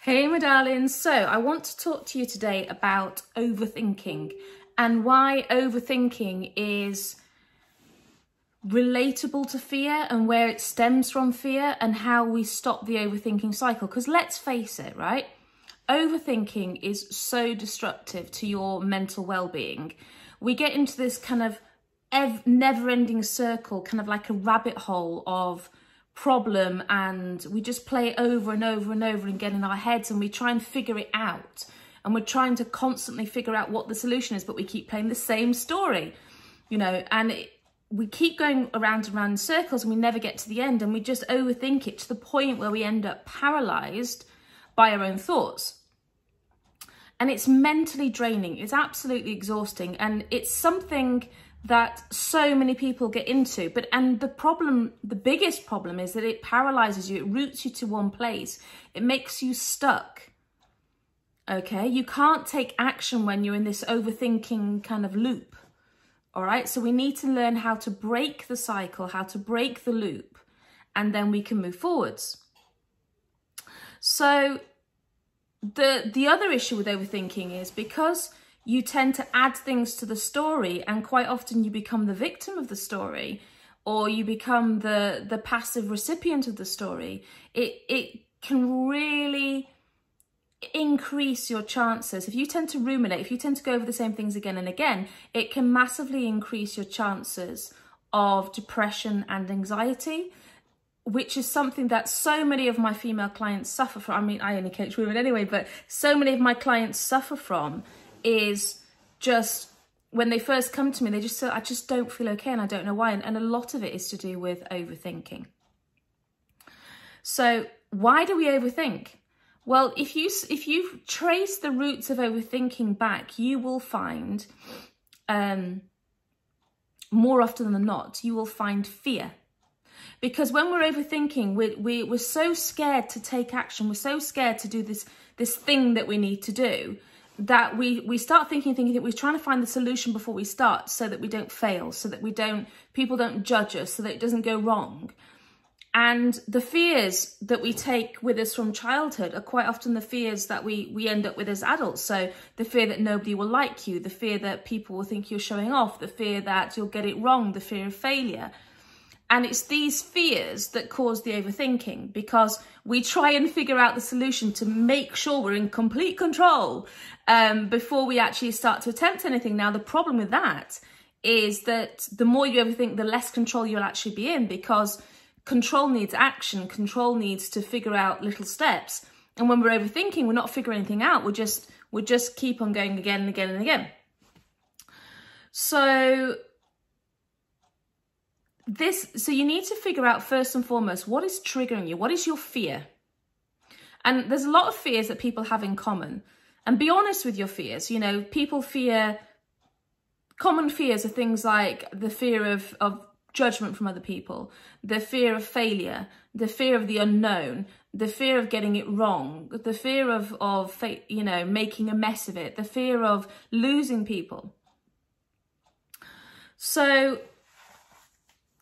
Hey my darlings, so I want to talk to you today about overthinking and why overthinking is relatable to fear and where it stems from fear and how we stop the overthinking cycle. Because let's face it, right? Overthinking is so destructive to your mental well-being. We get into this kind of never-ending circle, kind of like a rabbit hole of problem, and we just play it over and over and over again in our heads, and we try and figure it out, and we're trying to constantly figure out what the solution is, but we keep playing the same story, you know, and we keep going around and around in circles, and we never get to the end, and we just overthink it to the point where we end up paralyzed by our own thoughts. And it's mentally draining, it's absolutely exhausting, and it's something that so many people get into. And the biggest problem is that it paralyzes you, it roots you to one place, it makes you stuck. Okay, you can't take action when you're in this overthinking kind of loop. All right, so we need to learn how to break the cycle, how to break the loop, and then we can move forwards. So the other issue with overthinking is because you tend to add things to the story, and quite often you become the victim of the story, or you become the passive recipient of the story. It can really increase your chances. If you tend to ruminate, if you tend to go over the same things again and again, it can massively increase your chances of depression and anxiety, which is something that so many of my female clients suffer from. I mean, I only coach women anyway, but so many of my clients suffer from is just when they first come to me, they just say, I just don't feel okay and I don't know why. And a lot of it is to do with overthinking. So why do we overthink? Well, if you trace the roots of overthinking back, you will find, more often than not, you will find fear. Because when we're overthinking, we're so scared to take action. We're so scared to do this thing that we need to do, that we start thinking that we're trying to find the solution before we start, so that we don't fail, so that people don't judge us, so that it doesn't go wrong. And the fears that we take with us from childhood are quite often the fears that we end up with as adults. So the fear that nobody will like you, the fear that people will think you're showing off, the fear that you'll get it wrong, the fear of failure. And it's these fears that cause the overthinking, because we try and figure out the solution to make sure we're in complete control before we actually start to attempt anything. Now, the problem with that is that the more you overthink, the less control you'll actually be in, because control needs action. Control needs to figure out little steps. And when we're overthinking, we're not figuring anything out. We just keep on going again and again and again. So you need to figure out first and foremost, what is triggering you? What is your fear? And there's a lot of fears that people have in common. And be honest with your fears. You know, people fear, common fears are things like the fear of judgment from other people, the fear of failure, the fear of the unknown, the fear of getting it wrong, the fear of you know, making a mess of it, the fear of losing people. So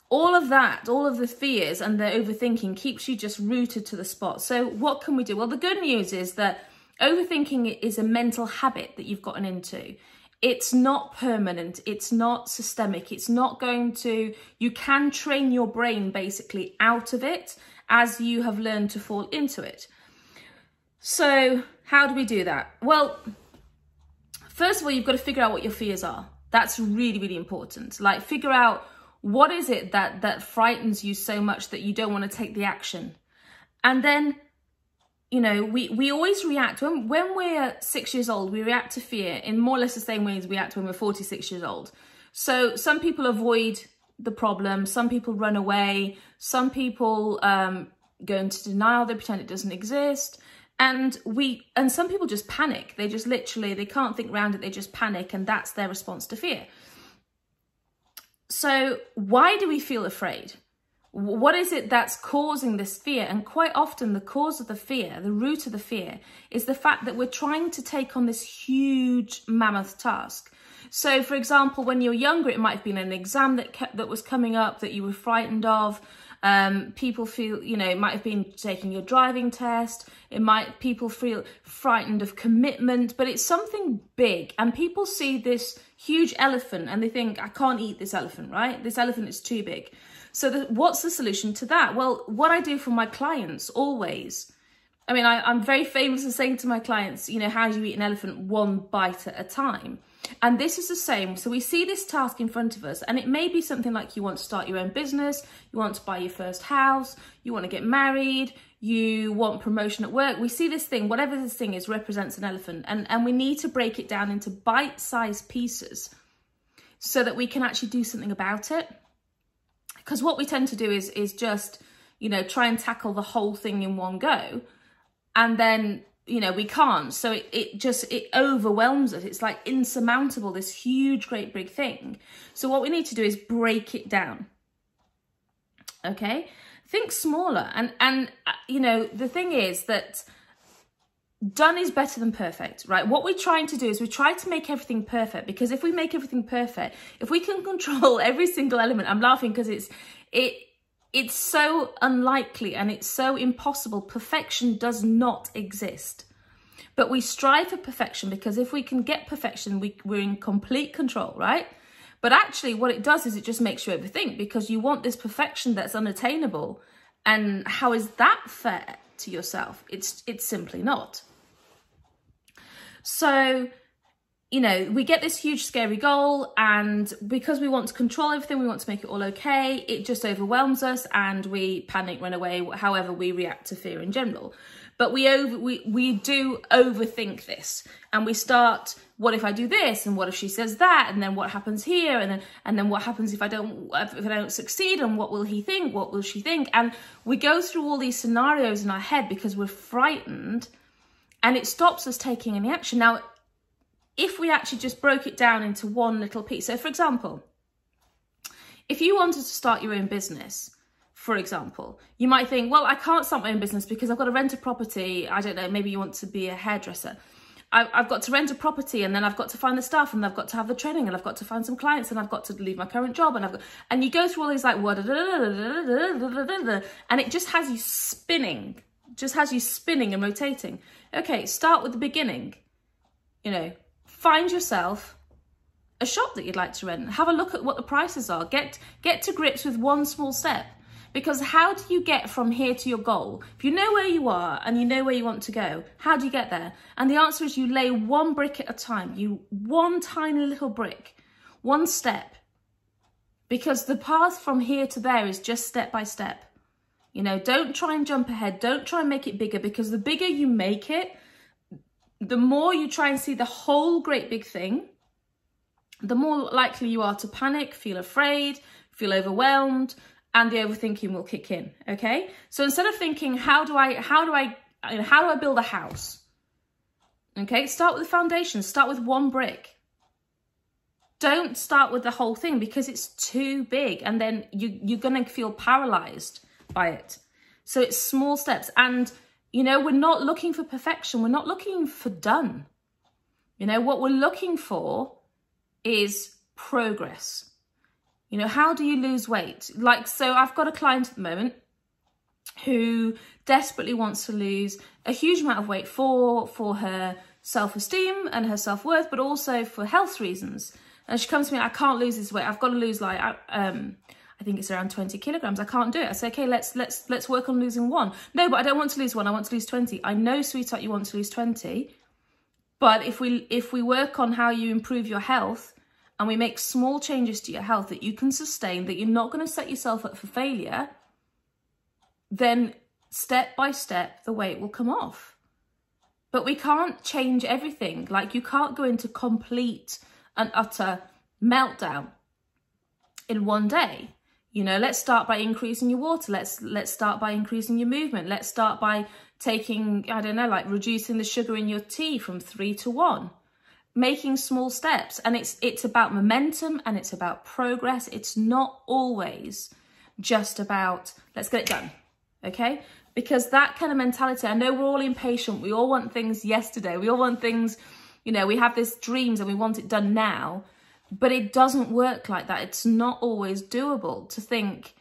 all of that, all of the fears and the overthinking keeps you just rooted to the spot. So what can we do? Well, the good news is that overthinking is a mental habit that you've gotten into. It's not permanent. It's not systemic. It's not going to, you can train your brain basically out of it as you have learned to fall into it. So how do we do that? Well, first of all, you've got to figure out what your fears are. That's really, really important. Like, figure out, what is it that frightens you so much that you don't want to take the action? And then, you know, we always react, when we're 6 years old, we react to fear in more or less the same way as we react when we're 46 years old. So some people avoid the problem, some people run away, some people go into denial, they pretend it doesn't exist. And some people just panic. They just literally, they can't think around it, they just panic, and that's their response to fear. So why do we feel afraid? What is it that's causing this fear? And quite often the cause of the fear, the root of the fear, is the fact that we're trying to take on this huge mammoth task. So for example, when you're younger, it might have been an exam that was coming up that you were frightened of. People feel, you know, it might have been taking your driving test. People feel frightened of commitment, but it's something big. And people see this huge elephant and they think, I can't eat this elephant, right? This elephant is too big. So what's the solution to that? Well, what I do for my clients always, I mean, I'm very famous for saying to my clients, you know, how do you eat an elephant? One bite at a time. And this is the same. So we see this task in front of us, and it may be something like you want to start your own business, you want to buy your first house, you want to get married, you want promotion at work. We see this thing, whatever this thing is, represents an elephant, and we need to break it down into bite-sized pieces so that we can actually do something about it. Because what we tend to do is just, you know, try and tackle the whole thing in one go, and then, you know, we can't. So it overwhelms us. It's like insurmountable, this huge, great big thing. So what we need to do is break it down. Okay? Think smaller. And you know, the thing is that done is better than perfect, right? What we're trying to do is we try to make everything perfect, because if we make everything perfect, if we can control every single element, I'm laughing because it's so unlikely and it's so impossible. Perfection does not exist. But we strive for perfection because if we can get perfection, we're in complete control, right? But actually what it does is it just makes you overthink, because you want this perfection that's unattainable. And how is that fair to yourself? It's simply not. So, you know, we get this huge scary goal, and because we want to control everything, we want to make it all okay, it just overwhelms us and we panic, run away, however we react to fear in general. But we do overthink this, and we start, what if I do this, and what if she says that, and then what happens here, and then what happens if I don't succeed, and what will he think, what will she think? And we go through all these scenarios in our head because we're frightened, and it stops us taking any action. Now, if we actually just broke it down into one little piece. So for example, if you wanted to start your own business, for example, you might think, well, I can't start my own business because I've got to rent a property. I don't know, maybe you want to be a hairdresser. I've got to rent a property, and then I've got to find the staff, and I've got to have the training, and I've got to find some clients, and I've got to leave my current job, and you go through all these like, and it just has you spinning, and rotating. Okay, start with the beginning. You know, find yourself a shop that you'd like to rent. Have a look at what the prices are. Get to grips with one small step. Because how do you get from here to your goal? If you know where you are and you know where you want to go, how do you get there? And the answer is you lay one brick at a time. One tiny little brick, one step. Because the path from here to there is just step by step. You know, don't try and jump ahead. Don't try and make it bigger, because the bigger you make it, the more you try and see the whole great big thing, the more likely you are to panic, feel afraid, feel overwhelmed, and the overthinking will kick in. Okay, so instead of thinking, how do I build a house? Okay, start with the foundation. Start with one brick. Don't start with the whole thing, because it's too big, and then you're going to feel paralyzed by it. So it's small steps, and you know, we're not looking for perfection. We're not looking for done. You know, what we're looking for is progress. You know, how do you lose weight? Like, so I've got a client at the moment who desperately wants to lose a huge amount of weight for her self-esteem and her self-worth, but also for health reasons. And she comes to me, I can't lose this weight. I've got to lose like, I think it's around 20 kilograms. I can't do it. I say, okay, let's work on losing one. No, but I don't want to lose one. I want to lose 20. I know, sweetheart, you want to lose 20. But if we work on how you improve your health, and we make small changes to your health that you can sustain, that you're not going to set yourself up for failure, then step by step, the weight will come off. But we can't change everything. Like, you can't go into complete and utter meltdown in one day. You know, let's start by increasing your water. Let's start by increasing your movement. Let's start by taking, I don't know, like reducing the sugar in your tea from 3 to 1. Making small steps, and it's about momentum, and it's about progress. It's not always just about let's get it done, okay? Because that kind of mentality, I know we're all impatient. We all want things yesterday. We all want things, you know, we have these dreams and we want it done now. But it doesn't work like that. It's not always doable to think,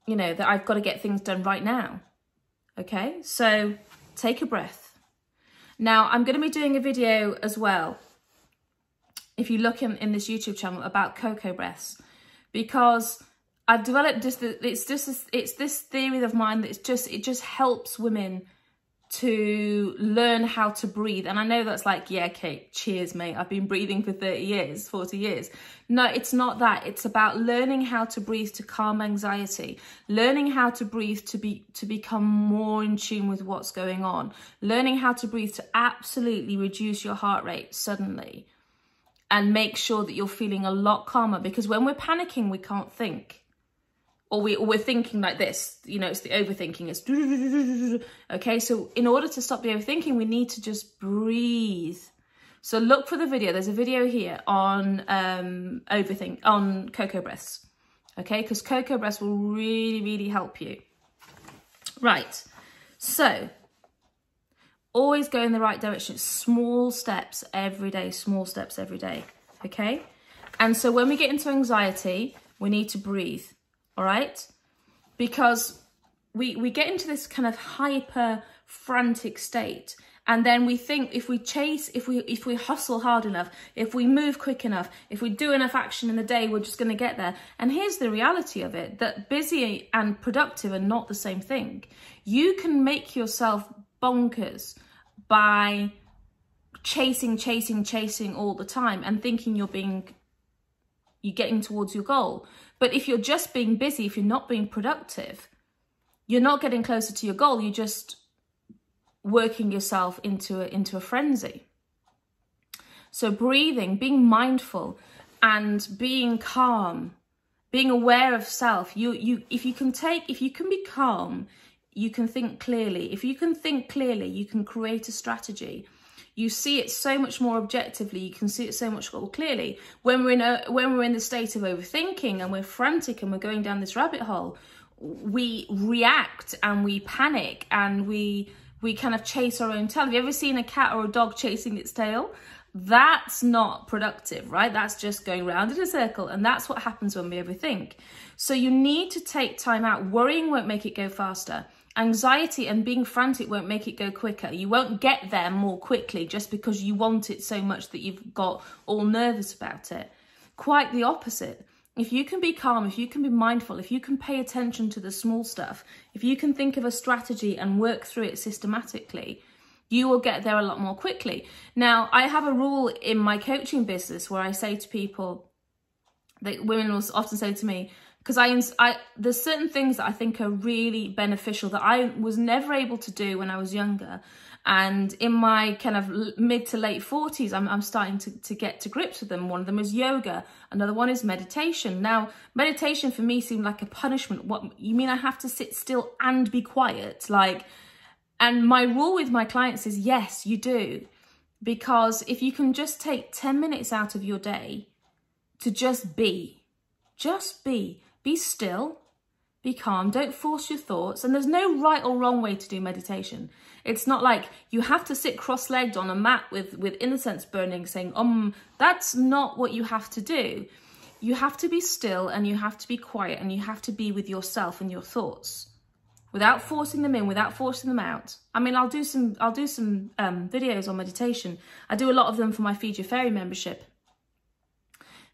you know, that I've got to get things done right now. Okay, so take a breath. Now, I'm going to be doing a video as well, if you look in this YouTube channel, about cocoa breaths, because I've developed it's this theory of mine that it just helps women to learn how to breathe. And I know that's like, yeah, Kate, cheers, mate. I've been breathing for 30 years, 40 years. No, it's not that. It's about learning how to breathe to calm anxiety, learning how to breathe to become more in tune with what's going on, learning how to breathe to absolutely reduce your heart rate suddenly and make sure that you're feeling a lot calmer, because when we're panicking, we can't think. Or we're thinking like this, you know, it's the overthinking. It's okay. So in order to stop the overthinking, we need to just breathe. So look for the video. There's a video here on on cocoa breaths. Okay, because cocoa breaths will really, really help you. Right. So always go in the right direction. Small steps every day. Small steps every day. Okay. And so when we get into anxiety, we need to breathe. All right, because we get into this kind of hyper frantic state, and then we think if we hustle hard enough, if we move quick enough, if we do enough action in the day, we're just going to get there. And here's the reality of it, that busy and productive are not the same thing. You can make yourself bonkers by chasing all the time and thinking you're getting towards your goal. But if you're just being busy, if you're not being productive, you're not getting closer to your goal. You're just working yourself into a frenzy. So breathing, being mindful and being calm, being aware of self. If you can be calm, you can think clearly. If you can think clearly, you can create a strategy. You see it so much more objectively. You can see it so much more clearly. When we're in the state of overthinking and we're frantic and we're going down this rabbit hole, we react and we panic and we kind of chase our own tail. Have you ever seen a cat or a dog chasing its tail? That's not productive, right? That's just going round in a circle. And that's what happens when we overthink. So you need to take time out. Worrying won't make it go faster. Anxiety and being frantic won't make it go quicker. You won't get there more quickly just because you want it so much that you've got all nervous about it. Quite the opposite. If you can be calm, if you can be mindful, if you can pay attention to the small stuff, if you can think of a strategy and work through it systematically, you will get there a lot more quickly. Now, I have a rule in my coaching business where I say to people, that women will often say to me, because there's certain things that I think are really beneficial that I was never able to do when I was younger. And in my kind of mid to late 40s, I'm starting to get to grips with them. One of them is yoga. Another one is meditation. Now, meditation for me seemed like a punishment. What, you mean I have to sit still and be quiet? And my rule with my clients is, yes, you do. Because if you can just take 10 minutes out of your day to just be still, be calm, don't force your thoughts. And there's no right or wrong way to do meditation. It's not like you have to sit cross-legged on a mat with incense burning saying, that's not what you have to do. You have to be still and you have to be quiet and you have to be with yourself and your thoughts without forcing them in, without forcing them out. I mean, I'll do some videos on meditation. I do a lot of them for my Feed Your Fairy membership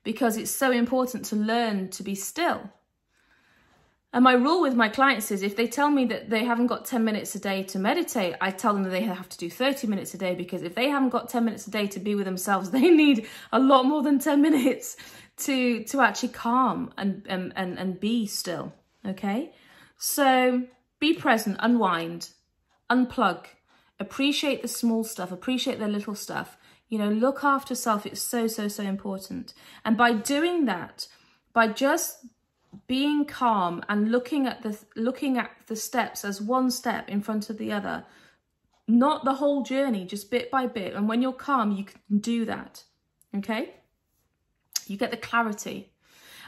because it's so important to learn to be still. And my rule with my clients is if they tell me that they haven't got 10 minutes a day to meditate, I tell them that they have to do 30 minutes a day, because if they haven't got 10 minutes a day to be with themselves, they need a lot more than 10 minutes to actually calm and be still, okay? So be present, unwind, unplug, appreciate the small stuff, appreciate the little stuff, you know, look after self. It's so, so, so important. And by doing that, by just being calm and looking at the steps as one step in front of the other, not the whole journey, just bit by bit. And when you're calm, you can do that. Okay, you get the clarity.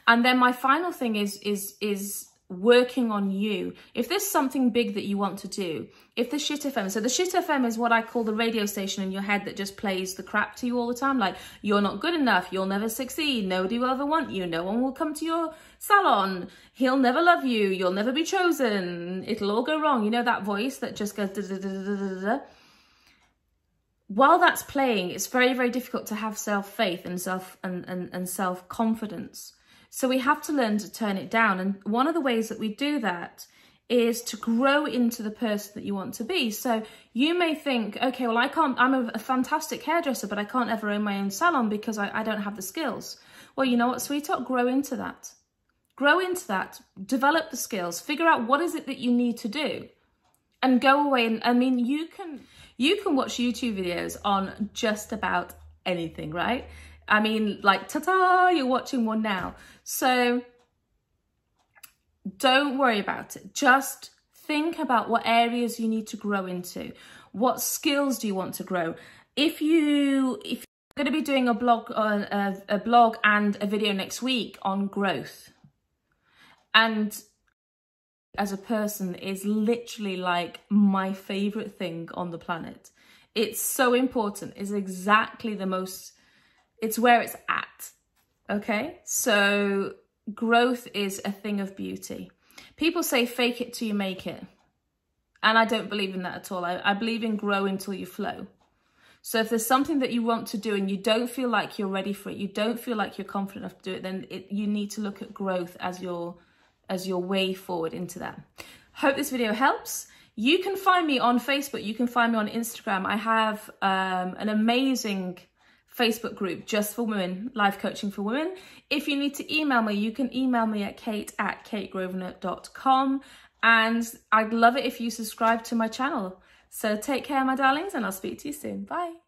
And then my final thing is working on you. If there's something big that you want to do, if the shit FM, so the shit FM is what I call the radio station in your head that just plays the crap to you all the time. Like, you're not good enough, you'll never succeed, nobody will ever want you, no one will come to your salon, he'll never love you, you'll never be chosen, it'll all go wrong. You know that voice that just goes da da da da da da. While that's playing, it's very, very difficult to have self-faith and self-confidence. So we have to learn to turn it down. And one of the ways that we do that is to grow into the person that you want to be. So you may think, okay, well, I'm a fantastic hairdresser, but I can't ever own my own salon because I don't have the skills. Well, you know what, sweetheart, grow into that. Grow into that, develop the skills, figure out what is it that you need to do, and go away. And I mean, you can watch YouTube videos on just about anything, right? I mean, like, ta-ta, you're watching one now. So don't worry about it. Just think about what areas you need to grow into. What skills do you want to grow? If you're going to be doing a blog and a video next week on growth, and as a person is literally like my favorite thing on the planet. It's so important. It's exactly it's where it's at. Okay, so growth is a thing of beauty. People say fake it till you make it. And I don't believe in that at all. I believe in grow until you flow. So if there's something that you want to do and you don't feel like you're ready for it, you don't feel like you're confident enough to do it, then you need to look at growth as your way forward into that. Hope this video helps. You can find me on Facebook. You can find me on Instagram. I have an amazing Facebook group just for women, life coaching for women. If you need to email me, you can email me at kate@kategrosvenor.com. And I'd love it if you subscribe to my channel. So take care, my darlings, and I'll speak to you soon. Bye.